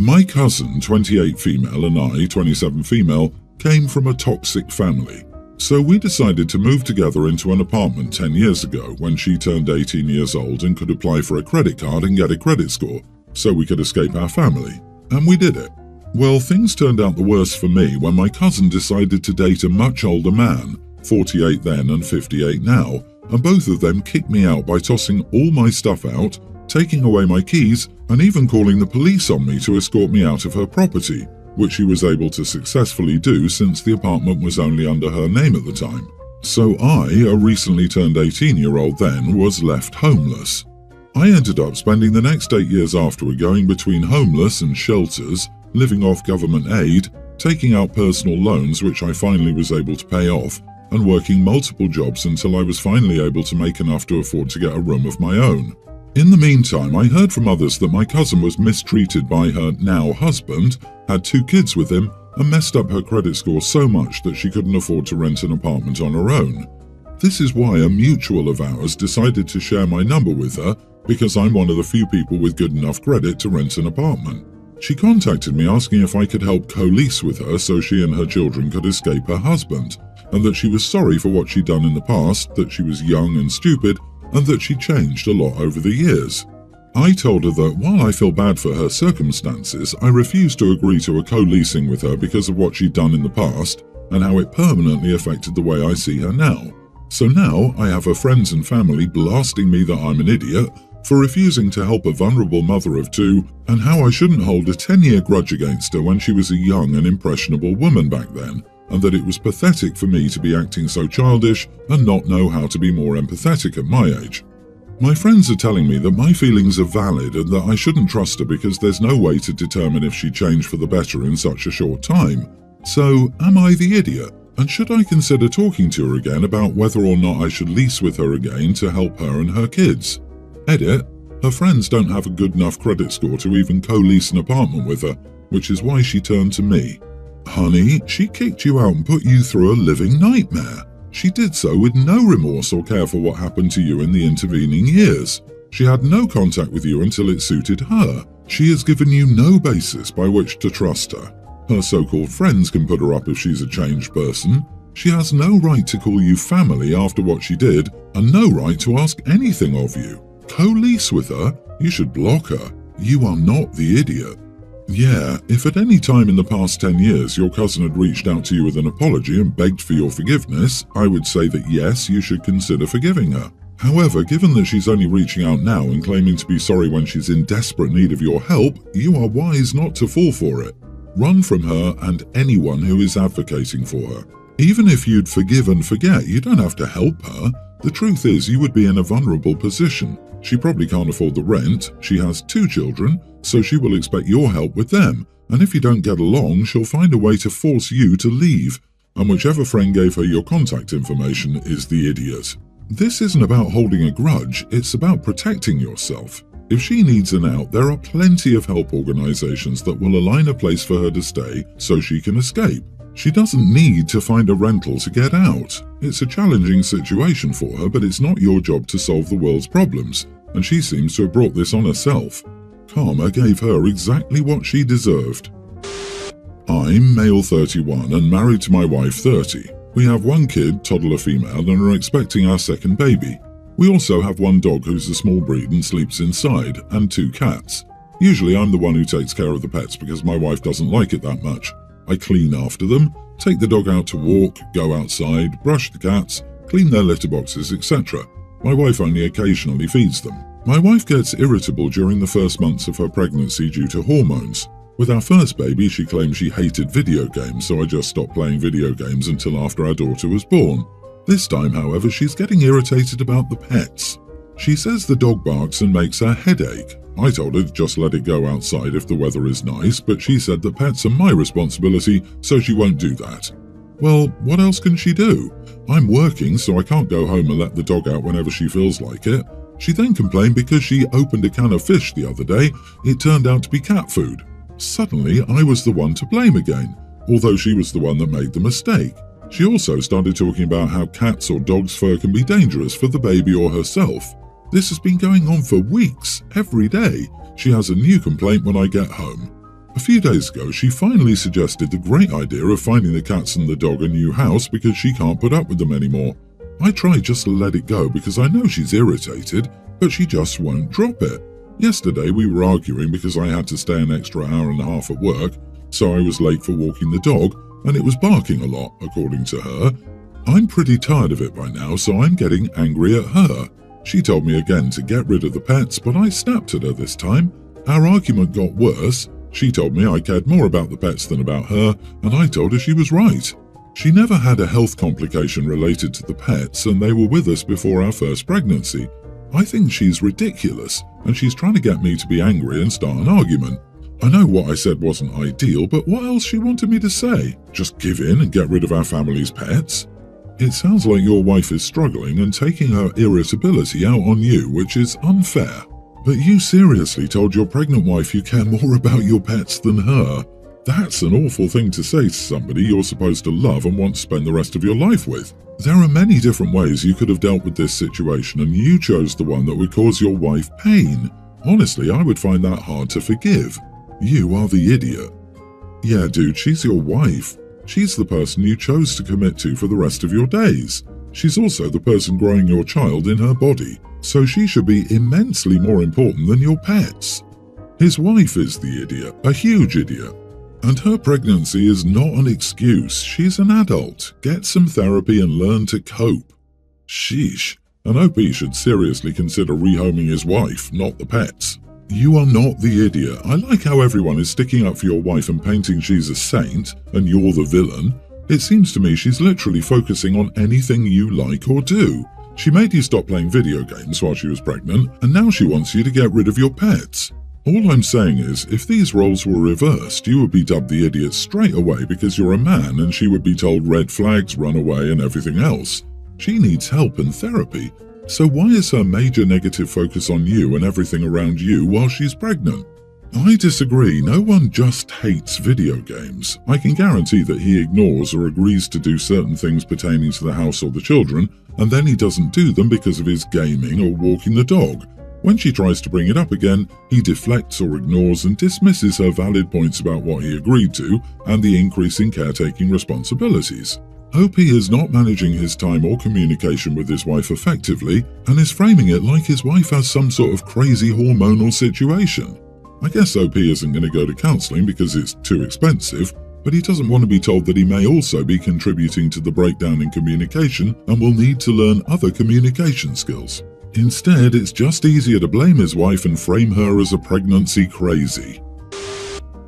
My cousin, 28 female, and I, 27 female, came from a toxic family. So we decided to move together into an apartment 10 years ago when she turned 18 years old and could apply for a credit card and get a credit score so we could escape our family. And we did it. Well, things turned out the worse for me when my cousin decided to date a much older man, 48 then and 58 now, and both of them kicked me out by tossing all my stuff out, taking away my keys, and even calling the police on me to escort me out of her property, which she was able to successfully do since the apartment was only under her name at the time. So I, a recently turned 18-year-old then, was left homeless. I ended up spending the next 8 years afterward going between homeless and shelters, living off government aid, taking out personal loans which I finally was able to pay off, and working multiple jobs until I was finally able to make enough to afford to get a room of my own. In the meantime, I heard from others that my cousin was mistreated by her now husband, had 2 kids with him, and messed up her credit score so much that she couldn't afford to rent an apartment on her own. This is why a mutual of ours decided to share my number with her, because I'm one of the few people with good enough credit to rent an apartment. She contacted me asking if I could help co-lease with her so she and her children could escape her husband, and that she was sorry for what she'd done in the past, that she was young and stupid, and that she changed a lot over the years. I told her that while I feel bad for her circumstances, I refused to agree to a co-leasing with her because of what she'd done in the past and how it permanently affected the way I see her now. So now I have her friends and family blasting me that I'm an idiot for refusing to help a vulnerable mother of 2 and how I shouldn't hold a 10-year grudge against her when she was a young and impressionable woman back then, and that it was pathetic for me to be acting so childish and not know how to be more empathetic at my age. My friends are telling me that my feelings are valid and that I shouldn't trust her because there's no way to determine if she changed for the better in such a short time. So, am I the idiot? And should I consider talking to her again about whether or not I should lease with her again to help her and her kids? Edit: her friends don't have a good enough credit score to even co-lease an apartment with her, which is why she turned to me. Honey, she kicked you out and put you through a living nightmare. She did so with no remorse or care for what happened to you in the intervening years. She had no contact with you until it suited her. She has given you no basis by which to trust her. Her so-called friends can put her up if she's a changed person. She has no right to call you family after what she did, and no right to ask anything of you. Co-lease with her? You should block her. You are not the idiot. Yeah, if at any time in the past 10 years your cousin had reached out to you with an apology and begged for your forgiveness, I would say that yes, you should consider forgiving her. However, given that she's only reaching out now and claiming to be sorry when she's in desperate need of your help, you are wise not to fall for it. Run from her and anyone who is advocating for her. Even if you'd forgive and forget, you don't have to help her. The truth is, you would be in a vulnerable position. She probably can't afford the rent, she has 2 children, so she will expect your help with them, and if you don't get along, she'll find a way to force you to leave, and whichever friend gave her your contact information is the idiot. This isn't about holding a grudge, it's about protecting yourself. If she needs an out, there are plenty of help organizations that will align a place for her to stay so she can escape. She doesn't need to find a rental to get out. It's a challenging situation for her, but it's not your job to solve the world's problems, and she seems to have brought this on herself. Karma gave her exactly what she deserved. I'm male 31 and married to my wife 30. We have 1 kid, toddler female, and are expecting our 2nd baby. We also have 1 dog who's a small breed and sleeps inside, and 2 cats. Usually I'm the one who takes care of the pets because my wife doesn't like it that much. I clean after them, take the dog out to walk, go outside, brush the cats, clean their litter boxes, etc. My wife only occasionally feeds them. My wife gets irritable during the first months of her pregnancy due to hormones. With our first baby, she claimed she hated video games, so I just stopped playing video games until after our daughter was born. This time, however, she's getting irritated about the pets. She says the dog barks and makes her headache. I told her to just let it go outside if the weather is nice, but she said that pets are my responsibility, so she won't do that. Well, what else can she do? I'm working, so I can't go home and let the dog out whenever she feels like it. She then complained because she opened a can of fish the other day, it turned out to be cat food. Suddenly, I was the one to blame again, although she was the one that made the mistake. She also started talking about how cats or dogs' fur can be dangerous for the baby or herself. This has been going on for weeks, every day. She has a new complaint when I get home. A few days ago, she finally suggested the great idea of finding the cats and the dog a new house because she can't put up with them anymore. I tried just to let it go because I know she's irritated, but she just won't drop it. Yesterday we were arguing because I had to stay an extra hour and a half at work, so I was late for walking the dog, and it was barking a lot, according to her. I'm pretty tired of it by now, so I'm getting angry at her. She told me again to get rid of the pets, but I snapped at her this time. Our argument got worse. She told me I cared more about the pets than about her, and I told her she was right. She never had a health complication related to the pets, and they were with us before our first pregnancy. I think she's ridiculous, and she's trying to get me to be angry and start an argument. I know what I said wasn't ideal, but what else she wanted me to say? Just give in and get rid of our family's pets? It sounds like your wife is struggling and taking her irritability out on you, which is unfair. But you seriously told your pregnant wife you care more about your pets than her. That's an awful thing to say to somebody you're supposed to love and want to spend the rest of your life with. There are many different ways you could have dealt with this situation, and you chose the one that would cause your wife pain. Honestly, I would find that hard to forgive. You are the idiot. Yeah, dude, she's your wife. She's the person you chose to commit to for the rest of your days. She's also the person growing your child in her body, so she should be immensely more important than your pets. His wife is the idiot, a huge idiot. And her pregnancy is not an excuse. She's an adult. Get some therapy and learn to cope. Sheesh. An OP should seriously consider rehoming his wife, not the pets. You are not the idiot. I like how everyone is sticking up for your wife and painting she's a saint, and you're the villain. It seems to me she's literally focusing on anything you like or do. She made you stop playing video games while she was pregnant, and now she wants you to get rid of your pets. All I'm saying is, if these roles were reversed, you would be dubbed the idiot straight away because you're a man, and she would be told red flags, run away, and everything else. She needs help and therapy. So why is her major negative focus on you and everything around you while she's pregnant? I disagree. No one just hates video games. I can guarantee that he ignores or agrees to do certain things pertaining to the house or the children, and then he doesn't do them because of his gaming or walking the dog. When she tries to bring it up again, he deflects or ignores and dismisses her valid points about what he agreed to and the increasing caretaking responsibilities. OP is not managing his time or communication with his wife effectively and is framing it like his wife has some sort of crazy hormonal situation. I guess OP isn't going to go to counseling because it's too expensive, but he doesn't want to be told that he may also be contributing to the breakdown in communication and will need to learn other communication skills. Instead, it's just easier to blame his wife and frame her as a pregnancy crazy.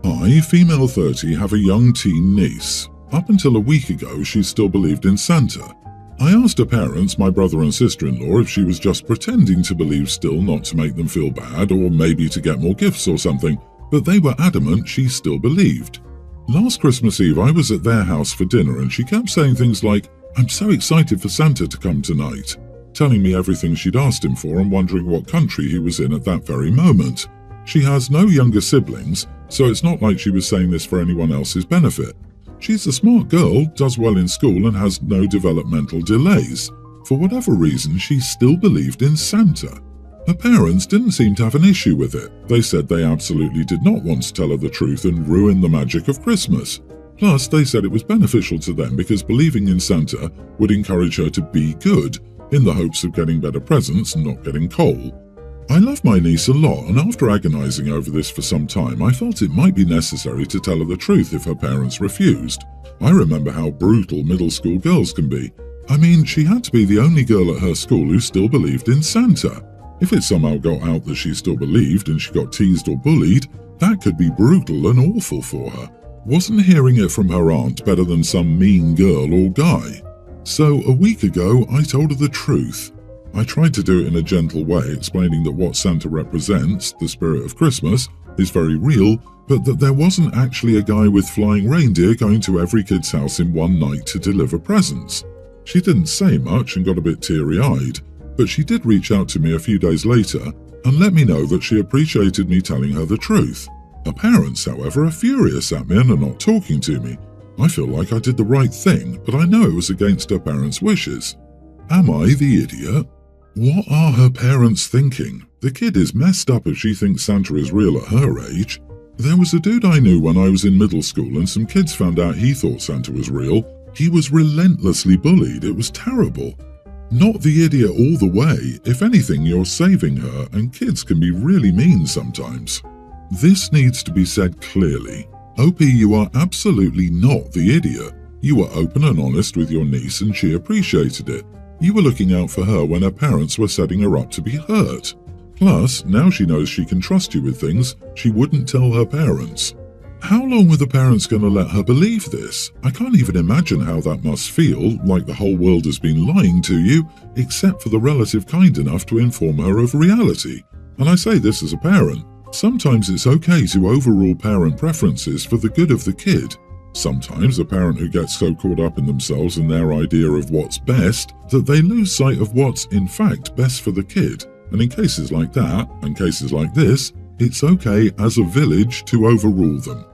I, female 30, have a young teen niece. Up until a week ago, she still believed in Santa. I asked her parents, my brother and sister-in-law, if she was just pretending to believe still not to make them feel bad or maybe to get more gifts or something, but they were adamant she still believed. Last Christmas Eve, I was at their house for dinner and she kept saying things like, "I'm so excited for Santa to come tonight," telling me everything she'd asked him for and wondering what country he was in at that very moment. She has no younger siblings, so it's not like she was saying this for anyone else's benefit. She's a smart girl, does well in school and has no developmental delays. For whatever reason, she still believed in Santa. Her parents didn't seem to have an issue with it. They said they absolutely did not want to tell her the truth and ruin the magic of Christmas. Plus, they said it was beneficial to them because believing in Santa would encourage her to be good, in the hopes of getting better presents and not getting coal. I love my niece a lot, and after agonizing over this for some time, I felt it might be necessary to tell her the truth if her parents refused. I remember how brutal middle school girls can be. I mean, she had to be the only girl at her school who still believed in Santa. If it somehow got out that she still believed and she got teased or bullied, that could be brutal and awful for her. Wasn't hearing it from her aunt better than some mean girl or guy? So a week ago, I told her the truth. I tried to do it in a gentle way, explaining that what Santa represents, the spirit of Christmas, is very real, but that there wasn't actually a guy with flying reindeer going to every kid's house in one night to deliver presents. She didn't say much and got a bit teary-eyed, but she did reach out to me a few days later and let me know that she appreciated me telling her the truth. Her parents, however, are furious at me and are not talking to me. I feel like I did the right thing, but I know it was against her parents' wishes. Am I the idiot? What are her parents thinking? The kid is messed up if she thinks Santa is real at her age. There was a dude I knew when I was in middle school and some kids found out he thought Santa was real. He was relentlessly bullied. It was terrible. Not the idiot all the way. If anything, you're saving her, and kids can be really mean sometimes. This needs to be said clearly. OP, you are absolutely not the idiot. You were open and honest with your niece and she appreciated it. You were looking out for her when her parents were setting her up to be hurt. Plus, now she knows she can trust you with things she wouldn't tell her parents. How long were the parents going to let her believe this? I can't even imagine how that must feel, like the whole world has been lying to you, except for the relative kind enough to inform her of reality. And I say this as a parent. Sometimes it's okay to overrule parent preferences for the good of the kid. Sometimes a parent who gets so caught up in themselves and their idea of what's best that they lose sight of what's in fact best for the kid. And in cases like that, and cases like this, it's okay as a village to overrule them.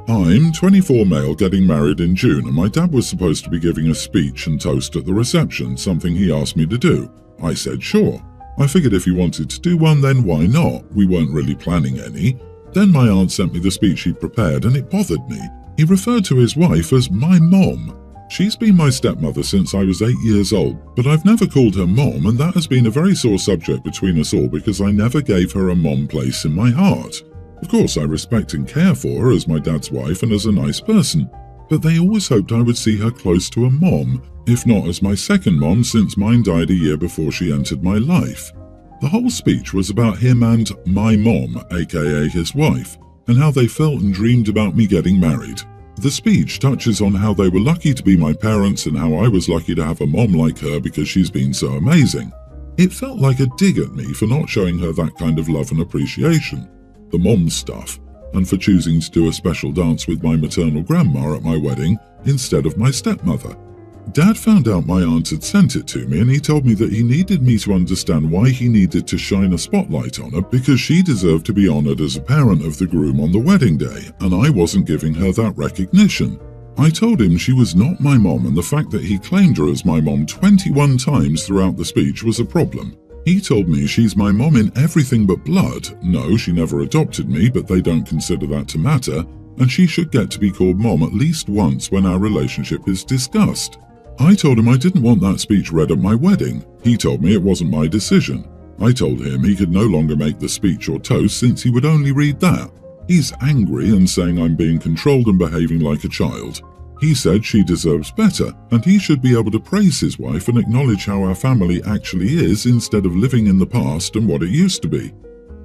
I'm 24 male getting married in June, and my dad was supposed to be giving a speech and toast at the reception, something he asked me to do. I said sure. I figured if he wanted to do one, then why not? We weren't really planning any. Then my aunt sent me the speech he'd prepared and it bothered me. He referred to his wife as my mom. She's been my stepmother since I was 8 years old, but I've never called her mom, and that has been a very sore subject between us all because I never gave her a mom place in my heart. Of course, I respect and care for her as my dad's wife and as a nice person, but they always hoped I would see her close to a mom, if not as my second mom since mine died a year before she entered my life. The whole speech was about him and my mom, aka his wife, and how they felt and dreamed about me getting married. The speech touches on how they were lucky to be my parents and how I was lucky to have a mom like her because she's been so amazing. It felt like a dig at me for not showing her that kind of love and appreciation. The mom stuff, and for choosing to do a special dance with my maternal grandma at my wedding instead of my stepmother. Dad found out my aunt had sent it to me and he told me that he needed me to understand why he needed to shine a spotlight on her because she deserved to be honored as a parent of the groom on the wedding day, and I wasn't giving her that recognition. I told him she was not my mom, and the fact that he claimed her as my mom 21 times throughout the speech was a problem. He told me she's my mom in everything but blood. No, she never adopted me, but they don't consider that to matter, and she should get to be called mom at least once when our relationship is discussed. I told him I didn't want that speech read at my wedding. He told me it wasn't my decision. I told him he could no longer make the speech or toast since he would only read that. He's angry and saying I'm being controlled and behaving like a child. He said she deserves better, and he should be able to praise his wife and acknowledge how our family actually is instead of living in the past and what it used to be.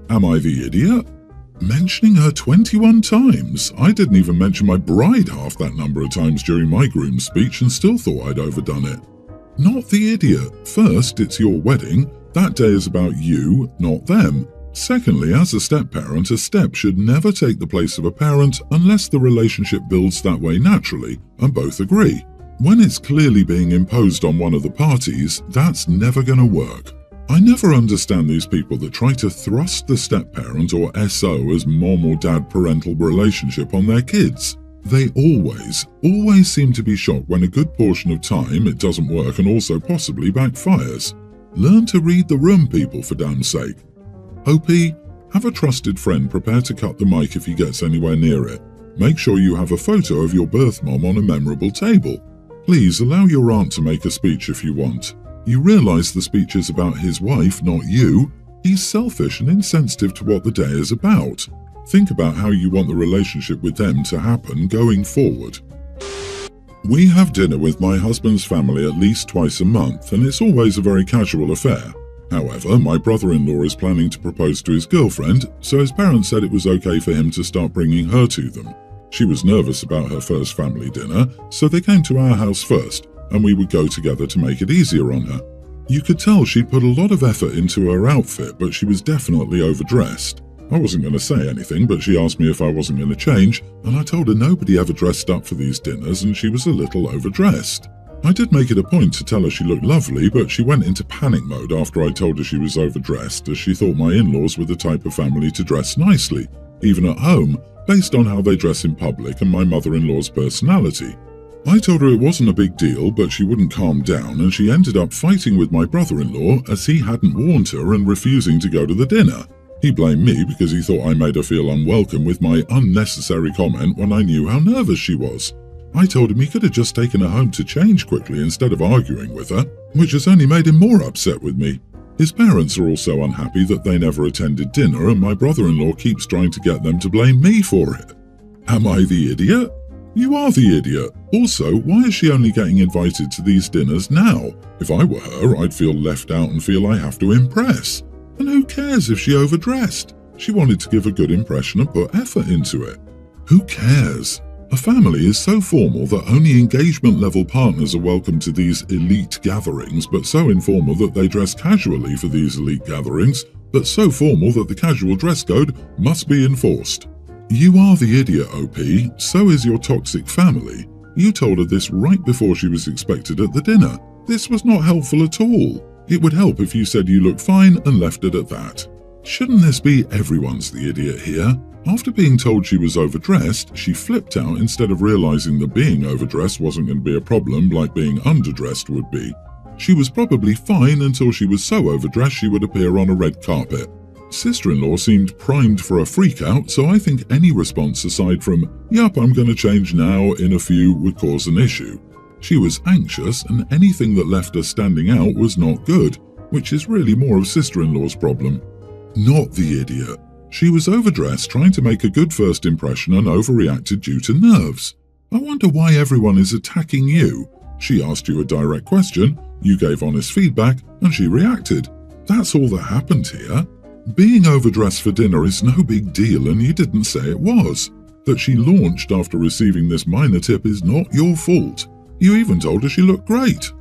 Am I the idiot? Mentioning her 21 times. I didn't even mention my bride half that number of times during my groom's speech and still thought I'd overdone it. Not the idiot. First, it's your wedding. That day is about you, not them. Secondly, as a step-parent, a step should never take the place of a parent unless the relationship builds that way naturally and both agree. When it's clearly being imposed on one of the parties, that's never going to work. I never understand these people that try to thrust the step-parent or SO as mom or dad parental relationship on their kids. They always seem to be shocked when a good portion of time it doesn't work and also possibly backfires. Learn to read the room, people, for damn sake. OP, have a trusted friend prepare to cut the mic if he gets anywhere near it. Make sure you have a photo of your birth mom on a memorable table. Please allow your aunt to make a speech if you want. You realize the speech is about his wife, not you. He's selfish and insensitive to what the day is about. Think about how you want the relationship with them to happen going forward. We have dinner with my husband's family at least twice a month, and it's always a very casual affair. However, my brother-in-law is planning to propose to his girlfriend, so his parents said it was okay for him to start bringing her to them. She was nervous about her first family dinner, so they came to our house first, and we would go together to make it easier on her. You could tell she'd put a lot of effort into her outfit, but she was definitely overdressed. I wasn't going to say anything, but she asked me if I wasn't going to change, and I told her nobody ever dressed up for these dinners and she was a little overdressed. I did make it a point to tell her she looked lovely, but she went into panic mode after I told her she was overdressed, as she thought my in-laws were the type of family to dress nicely, even at home, based on how they dress in public and my mother-in-law's personality. I told her it wasn't a big deal, but she wouldn't calm down, and she ended up fighting with my brother-in-law as he hadn't warned her and refusing to go to the dinner. He blamed me because he thought I made her feel unwelcome with my unnecessary comment when I knew how nervous she was. I told him he could have just taken her home to change quickly instead of arguing with her, which has only made him more upset with me. His parents are also unhappy that they never attended dinner, and my brother-in-law keeps trying to get them to blame me for it. Am I the idiot? You are the idiot. Also, why is she only getting invited to these dinners now? If I were her, I'd feel left out and feel I have to impress. And who cares if she overdressed? She wanted to give a good impression and put effort into it. Who cares? A family is so formal that only engagement-level partners are welcome to these elite gatherings, but so informal that they dress casually for these elite gatherings, but so formal that the casual dress code must be enforced. You are the idiot, OP. So is your toxic family. You told her this right before she was expected at the dinner. This was not helpful at all. It would help if you said you look fine and left it at that. Shouldn't this be everyone's the idiot here? After being told she was overdressed, she flipped out instead of realizing that being overdressed wasn't going to be a problem like being underdressed would be. She was probably fine until she was so overdressed she would appear on a red carpet. Sister-in-law seemed primed for a freak-out, so I think any response aside from, "Yup, I'm going to change now," in a few would cause an issue. She was anxious, and anything that left her standing out was not good, which is really more of sister-in-law's problem. Not the idiot. She was overdressed, trying to make a good first impression, and overreacted due to nerves. I wonder why everyone is attacking you. She asked you a direct question, you gave honest feedback, and she reacted. That's all that happened here. Being overdressed for dinner is no big deal, and you didn't say it was. That she launched after receiving this minor tip is not your fault. You even told her she looked great.